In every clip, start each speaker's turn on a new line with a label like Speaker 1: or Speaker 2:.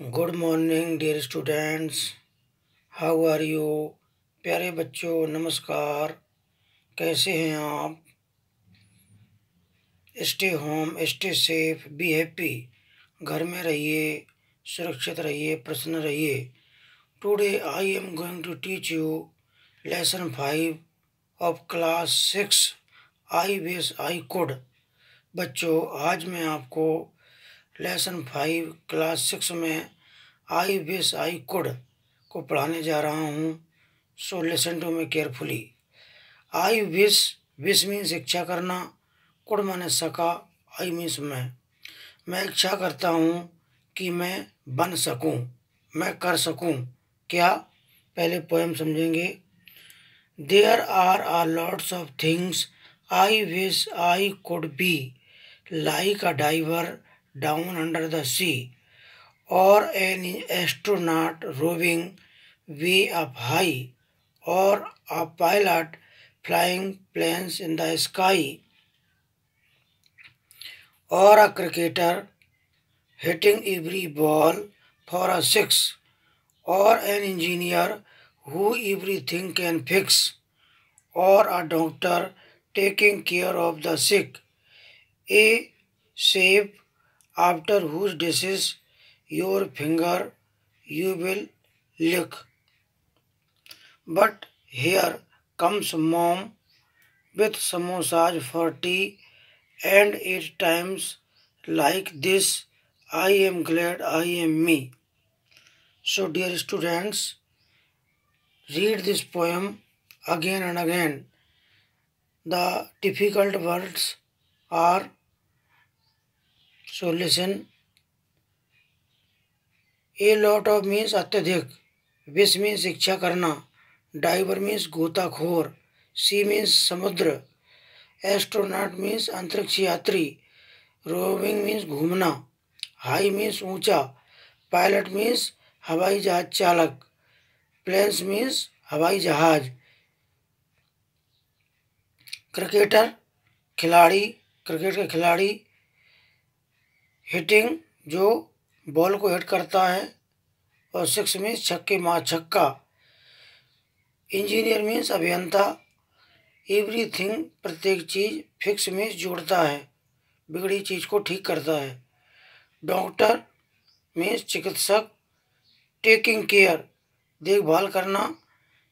Speaker 1: Good morning dear students, how are you. प्यारे बच्चों नमस्कार। कैसे हैं आप। Stay home, stay safe, be happy. घर में रहिए, सुरक्षित रहिए, प्रसन्न रहिए। Today I am going to teach you lesson 5 of class 6 I wish I could. बच्चों, आज मैं आपको लेसन 5 क्लास 6 में आई विश आई कुड को पढ़ाने जा रहा हूँ। So listen to me carefully. I wish मीन्स इच्छा करना, कुड माने सका, आई मीन्स मैं इच्छा करता हूँ कि मैं बन सकूँ, मैं कर सकूँ। क्या, पहले पोएम समझेंगे। There are a lots of things I wish I could be, like a diver down under the sea, or an astronaut roving way up high, or a pilot flying planes in the sky, or a cricketer hitting every ball for a six, or an engineer who everything can fix, or a doctor taking care of the sick, a chef after whose dishes your finger you will lick. But here comes mom with samosas for tea, and 8 times like this I am glad I am me. So dear students, read this poem again and again. The difficult words are, so listen. A lot of means अत्यधिक, wish मीन्स इच्छा करना, driver means गोताखोर, C means समुद्र, astronaut means अंतरिक्ष यात्री, roving means घूमना, high means ऊंचा, पायलट मीन्स हवाई जहाज चालक, प्लेन्स मीन्स हवाई जहाज, क्रिकेटर खिलाड़ी, क्रिकेट का खिलाड़ी, हिटिंग जो बॉल को हिट करता है, और सिक्स मीन्स छक्के मार छक्का, इंजीनियर मीन्स अभियंता, एवरीथिंग प्रत्येक चीज, फिक्स मीन्स जोड़ता है, बिगड़ी चीज को ठीक करता है, डॉक्टर मीन्स चिकित्सक, टेकिंग केयर देखभाल करना,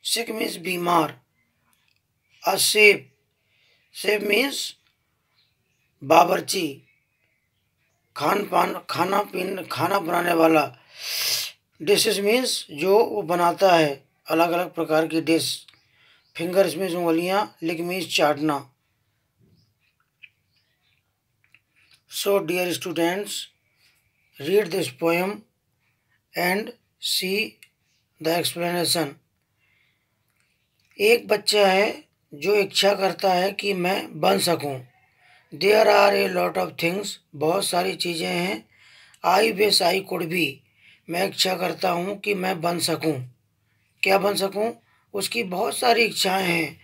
Speaker 1: सिक मीन्स बीमार, अ शेफ मीन्स बावर्ची, खाना बनाने वाला, डिशेस मीन्स जो वो बनाता है अलग अलग प्रकार की डिश, फिंगर्स मीन्स उंगलियां, लिक मीन्स चाटना। So dear students, read this poem and see the explanation. एक बच्चा है जो इच्छा करता है कि मैं बन सकूं। There are a lot of things, बहुत सारी चीज़ें हैं। I wish I could be, मैं इच्छा करता हूँ कि मैं बन सकूँ। क्या बन सकूँ, उसकी बहुत सारी इच्छाएं हैं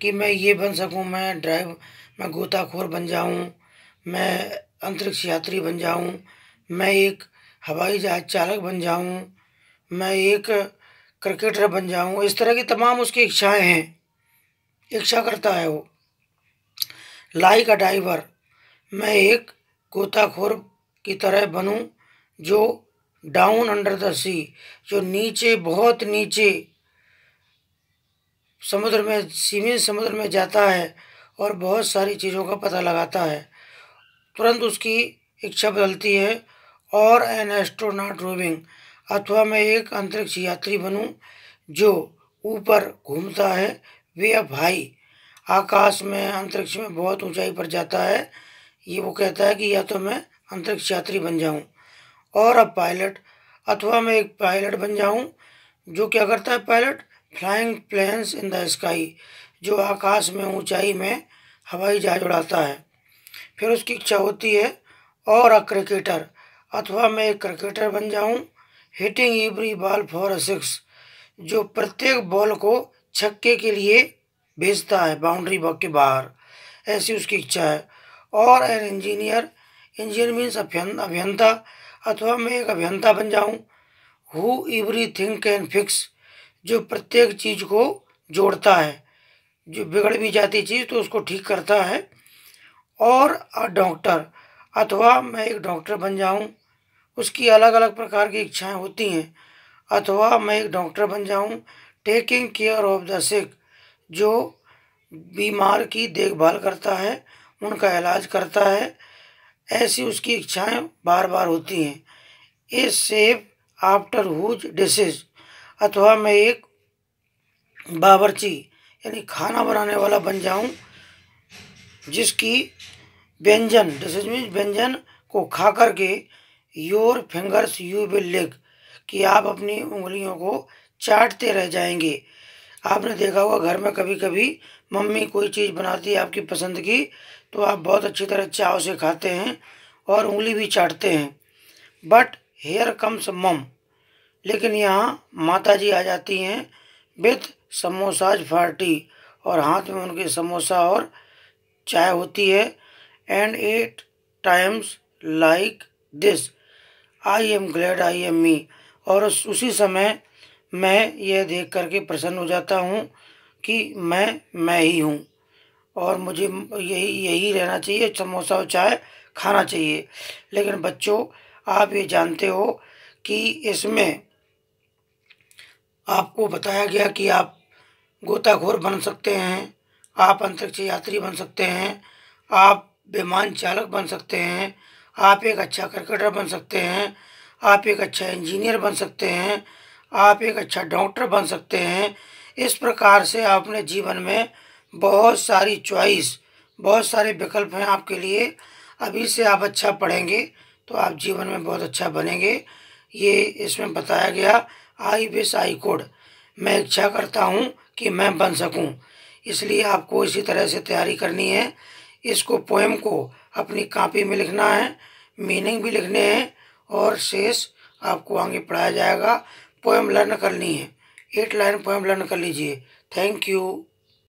Speaker 1: कि मैं ये बन सकूँ, मैं गोताखोर बन जाऊँ, मैं अंतरिक्ष यात्री बन जाऊँ, मैं एक हवाई जहाज चालक बन जाऊँ, मैं एक क्रिकेटर बन जाऊँ। इस तरह की तमाम उसकी इच्छाएं हैं, इच्छा करता है वो। लाइक अ डाइवर, मैं एक गोताखोर की तरह बनूं जो डाउन अंडर द सी, जो नीचे, बहुत नीचे समुद्र में, सीमित समुद्र में जाता है और बहुत सारी चीज़ों का पता लगाता है। तुरंत उसकी इच्छा बदलती है। और एन एस्ट्रोनॉट रोविंग, अथवा मैं एक अंतरिक्ष यात्री बनूं जो ऊपर घूमता है, वे अप हाई, आकाश में, अंतरिक्ष में बहुत ऊंचाई पर जाता है। ये वो कहता है कि या तो मैं अंतरिक्ष यात्री बन जाऊं। और अब पायलट, अथवा मैं एक पायलट बन जाऊं जो क्या करता है pilot, flying planes in the sky, जो आकाश में, ऊंचाई में हवाई जहाज उड़ाता है। फिर उसकी इच्छा होती है। और अ क्रिकेटर, अथवा मैं एक क्रिकेटर बन जाऊं, hitting every ball for a six, जो प्रत्येक बॉल को छक्के के लिए भेजता है बाउंड्री बॉक्स के बाहर, ऐसी उसकी इच्छा है। और एन इंजीनियर, इंजीनियर मीन्स अभियंता, अथवा मैं एक अभियंता बन जाऊं, हु एवरीथिंग कैन फिक्स, जो प्रत्येक चीज़ को जोड़ता है, जो बिगड़ भी जाती चीज़ तो उसको ठीक करता है। और डॉक्टर, अथवा मैं एक डॉक्टर बन जाऊं, उसकी अलग अलग प्रकार की इच्छाएं होती हैं। अथवा मैं एक डॉक्टर बन जाऊं टेकिंग केयर ऑफ द सिक, जो बीमार की देखभाल करता है, उनका इलाज करता है। ऐसी उसकी इच्छाएं बार बार होती हैं। A chef after whose dishes, अथवा मैं एक बावर्ची यानी खाना बनाने वाला बन जाऊं, जिसकी व्यंजन, डिशेज मीन्स व्यंजन को खा करके योर फिंगर्स यू विल लिक, कि आप अपनी उंगलियों को चाटते रह जाएंगे। आपने देखा होगा घर में कभी कभी मम्मी कोई चीज़ बनाती है आपकी पसंद की, तो आप बहुत अच्छी तरह चाव से खाते हैं और उंगली भी चाटते हैं। बट हेयर कम्स मम, लेकिन यहाँ माता जी आ जाती हैं विथ समोसाज पार्टी, और हाथ में उनके समोसा और चाय होती है। And at times like this I am glad I am me, और उसी समय मैं यह देख करके प्रसन्न हो जाता हूँ कि मैं ही हूँ, और मुझे यही यही रहना चाहिए, समोसा और चाय खाना चाहिए। लेकिन बच्चों, आप ये जानते हो कि इसमें आपको बताया गया कि आप गोताखोर बन सकते हैं, आप अंतरिक्ष यात्री बन सकते हैं, आप विमान चालक बन सकते हैं, आप एक अच्छा क्रिकेटर बन सकते हैं, आप एक अच्छा इंजीनियर बन सकते हैं, आप एक अच्छा डॉक्टर बन सकते हैं। इस प्रकार से आपने जीवन में बहुत सारी चॉइस, बहुत सारे विकल्प हैं आपके लिए। अभी से आप अच्छा पढ़ेंगे तो आप जीवन में बहुत अच्छा बनेंगे। ये इसमें बताया गया, आई विश आई कुड, मैं इच्छा करता हूँ कि मैं बन सकूँ। इसलिए आपको इसी तरह से तैयारी करनी है। इसको पोएम को अपनी कॉपी में लिखना है, मीनिंग भी लिखने हैं, और शेष आपको आगे पढ़ाया जाएगा। पोएम लर्न करनी है, 8 लाइन पोएम लर्न कर लीजिए। Thank you.